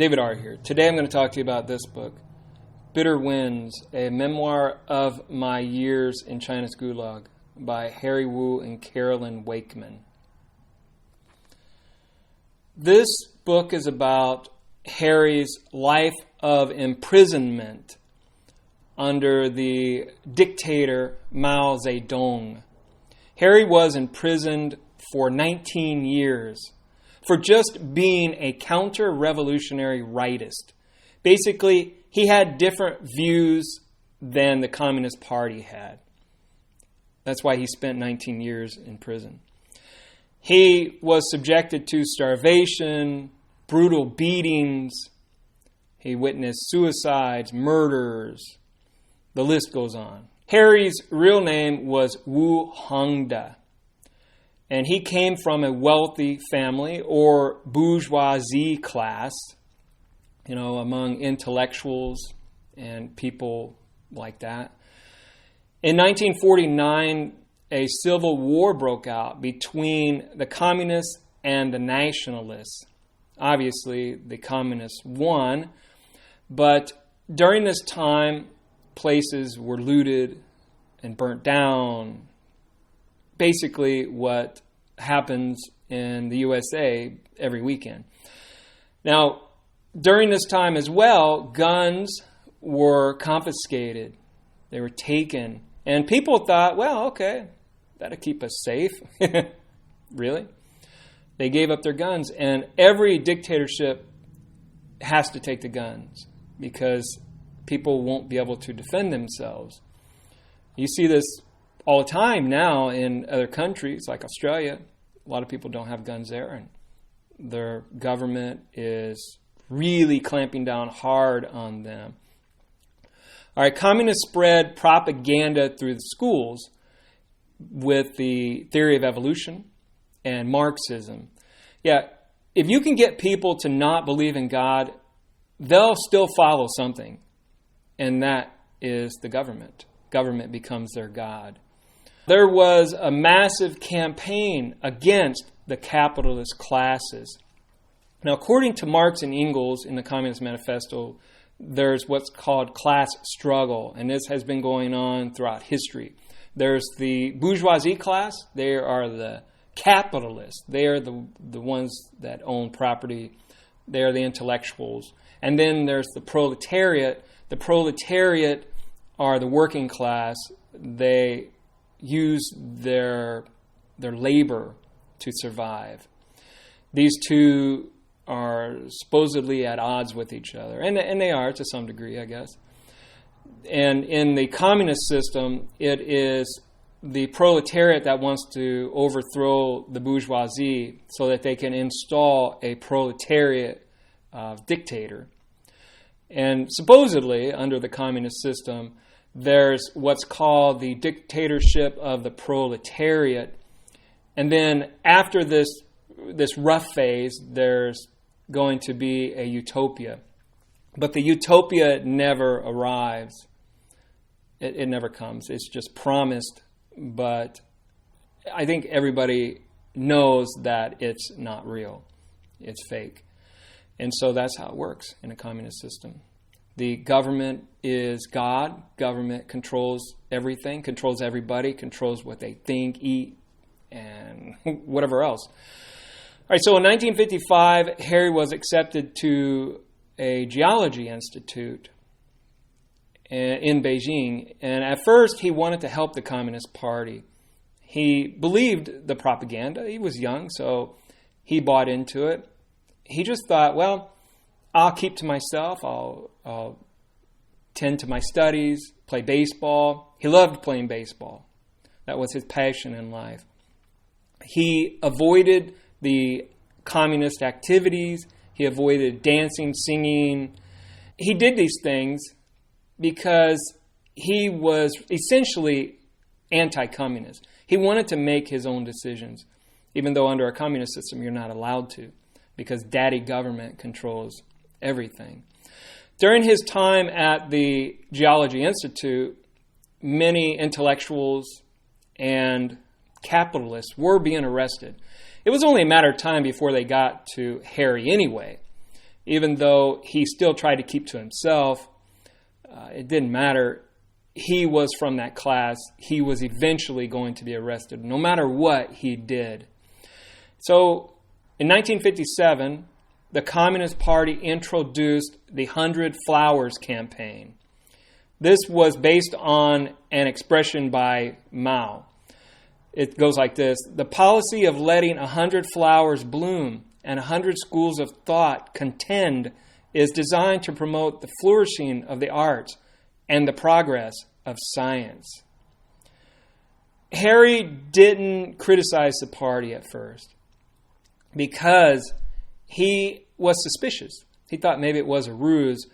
David R. here. Today I'm going to talk to you about this book, Bitter Winds, a memoir of my years in China's Gulag by Harry Wu and CAROLYN WAKEMAN. This book is about Harry's life of imprisonment under the dictator Mao Zedong. Harry was imprisoned for 19 years for just being a counter-revolutionary rightist. Basically, he had different views than the Communist Party had. That's why he spent 19 years in prison. He was subjected to starvation, brutal beatings. He witnessed suicides, murders. The list goes on. Harry's real name was Wu Hongda, and he came from a wealthy family or bourgeoisie class, among intellectuals and people like that. In 1949, a civil war broke out between the communists and the nationalists. Obviously, the communists won, but during this time, places were looted and burnt down. Basically what happens in the USA every weekend. Now, during this time as well, guns were confiscated. They were taken. And people thought, well, okay, that'll keep us safe. Really? They gave up their guns. And every dictatorship has to take the guns because people won't be able to defend themselves. You see this all the time now in other countries like Australia. A lot of people don't have guns there, and their government is really clamping down hard on them. All right, communists spread propaganda through the schools with the theory of evolution and Marxism. Yeah, if you can get people to not believe in God, they'll still follow something, and that is the government. Government becomes their God. There was a massive campaign against the capitalist classes. Now, according to Marx and Engels in the Communist Manifesto, there's what's called class struggle, and this has been going on throughout history. There's the bourgeoisie class. They are the capitalists. They are the ones that own property. They are the intellectuals. And then there's the proletariat. The proletariat are the working class. They use their labor to survive. These two are supposedly at odds with each other, and they are to some degree, I guess. And in the communist system, it is the proletariat that wants to overthrow the bourgeoisie so that they can install a proletariat dictator. And supposedly, under the communist system, there's what's called the dictatorship of the proletariat. And then after this rough phase, there's going to be a utopia. But the utopia never arrives. It never comes. It's just promised, but I think everybody knows that it's not real. It's fake. And so that's how it works in a communist system. The government is God. Government controls everything, controls everybody, controls what they think, eat, and whatever else. All right, so in 1955, Harry was accepted to a geology institute in Beijing. And at first, he wanted to help the Communist Party. He believed the propaganda. He was young, so he bought into it. He just thought, well, I'll keep to myself. I'll tend to my studies, play baseball. He loved playing baseball. That was his passion in life. He avoided the communist activities. He avoided dancing, singing. He did these things because he was essentially anti-communist. He wanted to make his own decisions, even though under a communist system you're not allowed to, because daddy government controls everything. During his time at the Geology Institute, many intellectuals and capitalists were being arrested. It was only a matter of time before they got to Harry anyway. even though he still tried to keep to himself. It didn't matter. He was from that class. He was eventually going to be arrested, no matter what he did. So, in 1957, the Communist Party introduced the 100 Flowers campaign. This was based on an expression by Mao. It goes like this: the policy of letting 100 flowers bloom and 100 schools of thought contend is designed to promote the flourishing of the arts and the progress of science. Harry didn't criticize the party at first because he was suspicious. He thought maybe it was a ruse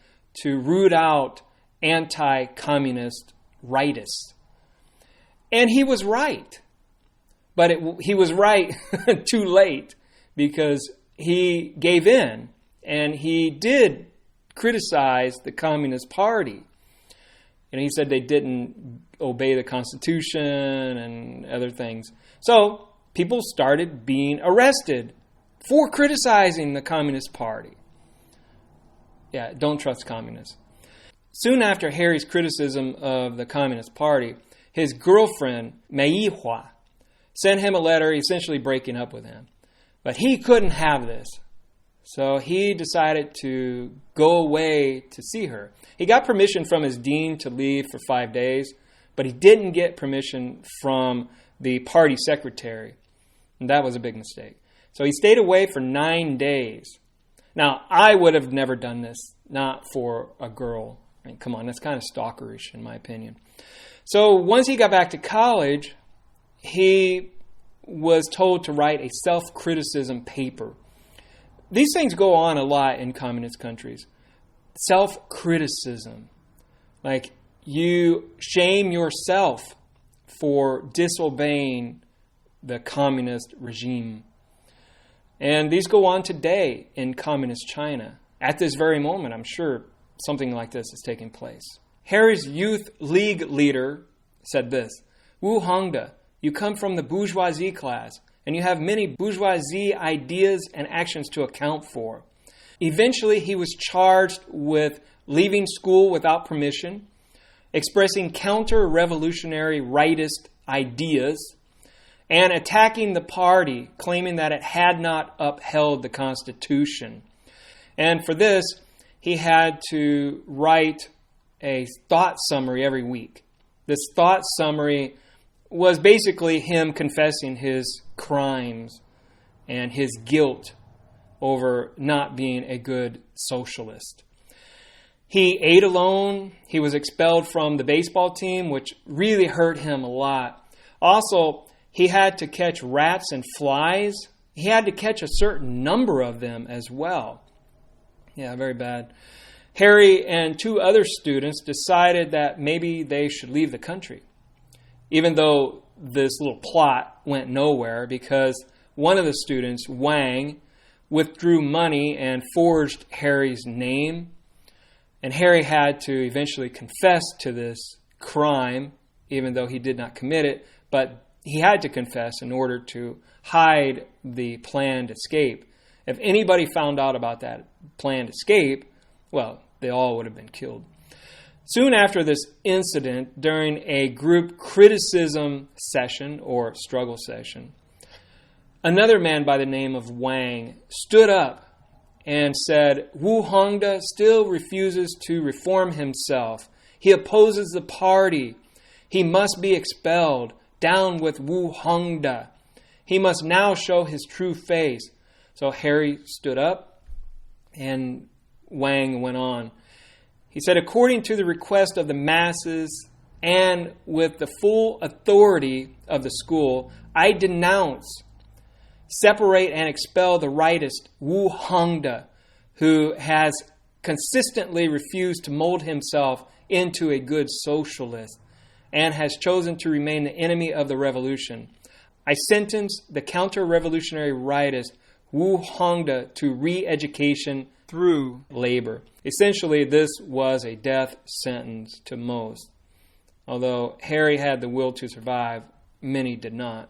to root out anti-communist rightists. And he was right. But he was right too late, because he gave in and he did criticize the Communist Party. And he said they didn't obey the Constitution and other things. So people started being arrested for criticizing the Communist Party. Yeah, don't trust communists. Soon after Harry's criticism of the Communist Party, his girlfriend, Meihua, sent him a letter essentially breaking up with him. But he couldn't have this. So he decided to go away to see her. He got permission from his dean to leave for 5 days, but he didn't get permission from the party secretary. And that was a big mistake. So he stayed away for 9 days. Now, I would have never done this, not for a girl. I mean, come on, that's kind of stalkerish in my opinion. So once he got back to college, he was told to write a self-criticism paper. These things go on a lot in communist countries. Self-criticism. Like, you shame yourself for disobeying the communist regime. And these go on today in communist China. At this very moment, I'm sure something like this is taking place. Harry's youth league leader said this: Wu Hongda, you come from the bourgeoisie class, and you have many bourgeoisie ideas and actions to account for. Eventually, he was charged with leaving school without permission, expressing counter-revolutionary rightist ideas, and attacking the party, claiming that it had not upheld the Constitution. And for this, he had to write a thought summary every week. This thought summary was basically him confessing his crimes and his guilt over not being a good socialist. He ate alone. He was expelled from the baseball team, which really hurt him a lot. Also, he had to catch rats and flies. He had to catch a certain number of them as well. Yeah, very bad. Harry and 2 other students decided that maybe they should leave the country, even though this little plot went nowhere, because one of the students, Wang, withdrew money and forged Harry's name. And Harry had to eventually confess to this crime, even though he did not commit it, but he had to confess in order to hide the planned escape. If anybody found out about that planned escape, well, they all would have been killed. Soon after this incident, during a group criticism session or struggle session, another man by the name of Wang stood up and said, Wu Hongda still refuses to reform himself. He opposes the party. He must be expelled. Down with Wu Hongda. He must now show his true face. So Harry stood up and Wang went on. He said, according to the request of the masses and with the full authority of the school, I denounce, separate and expel the rightist Wu Hongda, who has consistently refused to mold himself into a good socialist and has chosen to remain the enemy of the revolution. I sentence the counter-revolutionary rightist Wu Hongda to re-education through labor. Essentially, this was a death sentence to most. Although Harry had the will to survive, many did not.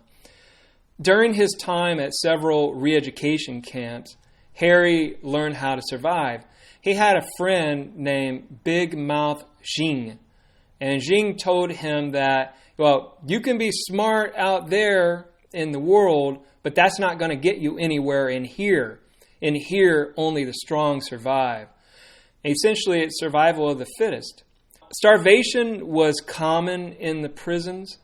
During his time at several re-education camps, Harry learned how to survive. He had a friend named Big Mouth Jing. And Jing told him that, well, you can be smart out there in the world, but that's not going to get you anywhere in here. In here, only the strong survive. Essentially, it's survival of the fittest. Starvation was common in the prisons.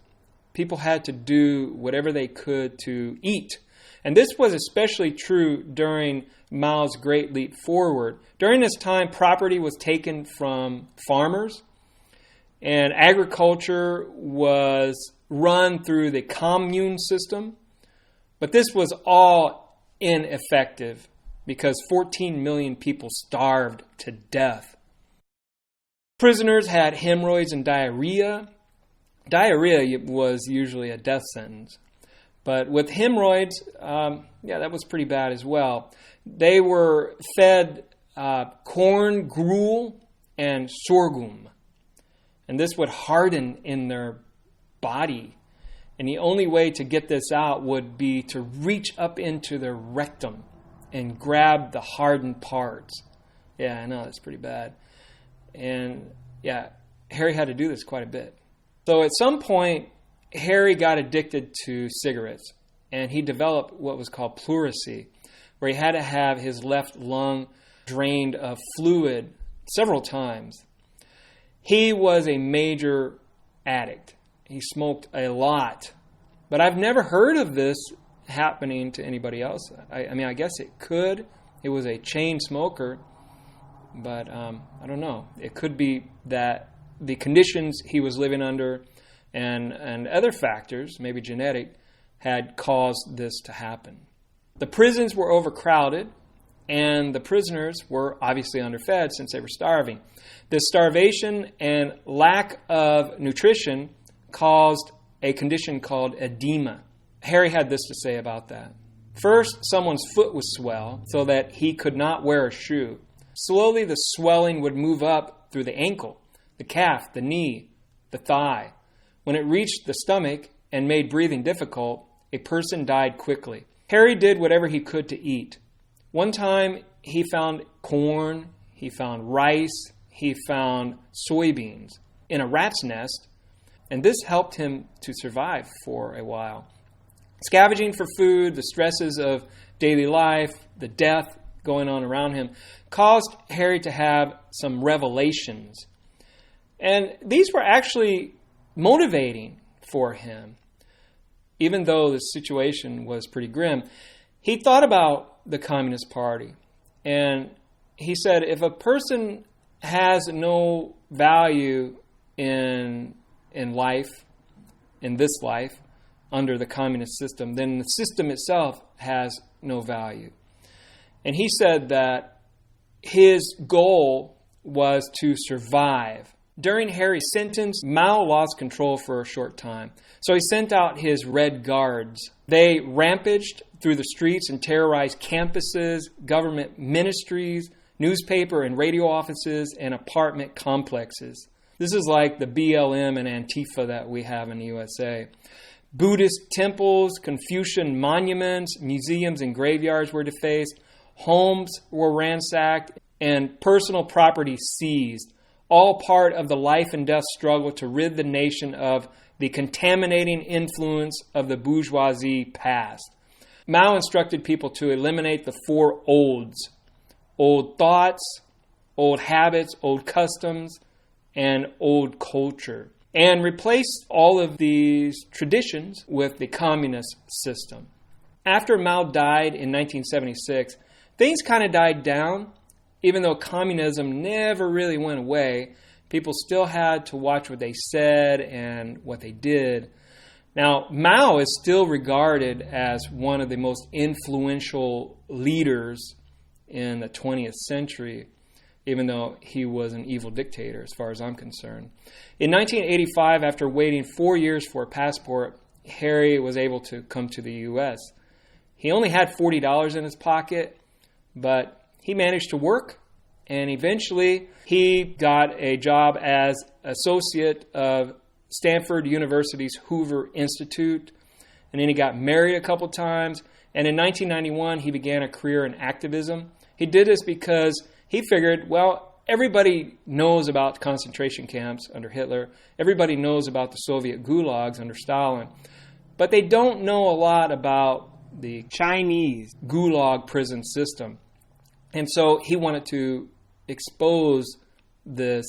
People had to do whatever they could to eat. And this was especially true during Mao's Great Leap Forward. During this time, property was taken from farmers, and agriculture was run through the commune system. But this was all ineffective because 14 million people starved to death. Prisoners had hemorrhoids and diarrhea. Diarrhea was usually a death sentence. But with hemorrhoids, that was pretty bad as well. They were fed corn, gruel, and sorghum. And this would harden in their body. And the only way to get this out would be to reach up into their rectum and grab the hardened parts. Yeah, I know, that's pretty bad. And yeah, Harry had to do this quite a bit. So at some point, Harry got addicted to cigarettes, and he developed what was called pleurisy, where he had to have his left lung drained of fluid several times. He was a major addict. He smoked a lot. But I've never heard of this happening to anybody else. I guess it could. It was a chain smoker, but I don't know. It could be that the conditions he was living under and other factors, maybe genetic, had caused this to happen. The prisons were overcrowded, and the prisoners were obviously underfed since they were starving. The starvation and lack of nutrition caused a condition called edema. Harry had this to say about that. First, someone's foot would swell so that he could not wear a shoe. Slowly, the swelling would move up through the ankle, the calf, the knee, the thigh. When it reached the stomach and made breathing difficult, a person died quickly. Harry did whatever he could to eat. One time, he found corn, he found rice, he found soybeans in a rat's nest, and this helped him to survive for a while. Scavenging for food, the stresses of daily life, the death going on around him, caused Harry to have some revelations. And these were actually motivating for him, even though the situation was pretty grim. He thought about the Communist Party, and he said, if a person has no value in life, in this life, under the communist system, then the system itself has no value. And he said that his goal was to survive. During Harry's sentence, Mao lost control for a short time. So he sent out his Red Guards. They rampaged through the streets and terrorized campuses, government ministries, newspaper and radio offices, and apartment complexes. This is like the BLM and Antifa that we have in the USA. Buddhist temples, Confucian monuments, museums and graveyards were defaced. Homes were ransacked and personal property seized. All part of the life and death struggle to rid the nation of the contaminating influence of the bourgeoisie past. Mao instructed people to eliminate the 4 olds: old thoughts, old habits, old customs, and old culture, and replace all of these traditions with the communist system. After Mao died in 1976, things kind of died down. Even though communism never really went away, people still had to watch what they said and what they did. Now, Mao is still regarded as one of the most influential leaders in the 20th century, even though he was an evil dictator, as far as I'm concerned. In 1985, after waiting 4 years for a passport, Harry was able to come to the U.S. He only had $40 in his pocket, but he managed to work, and eventually he got a job as associate of Stanford University's Hoover Institute, and then he got married a couple times, And in 1991, he began a career in activism. He did this because he figured, well, everybody knows about concentration camps under Hitler. Everybody knows about the Soviet gulags under Stalin. But they don't know a lot about the Chinese gulag prison system. And so he wanted to expose this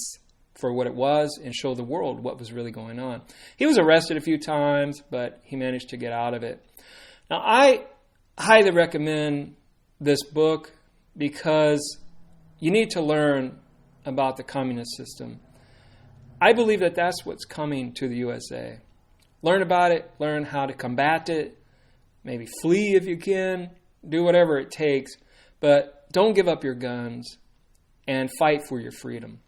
for what it was and show the world what was really going on. He was arrested a few times, but he managed to get out of it. Now, I highly recommend this book because you need to learn about the communist system. I believe that that's what's coming to the USA. Learn about it, learn how to combat it, maybe flee if you can, do whatever it takes, but don't give up your guns and fight for your freedom.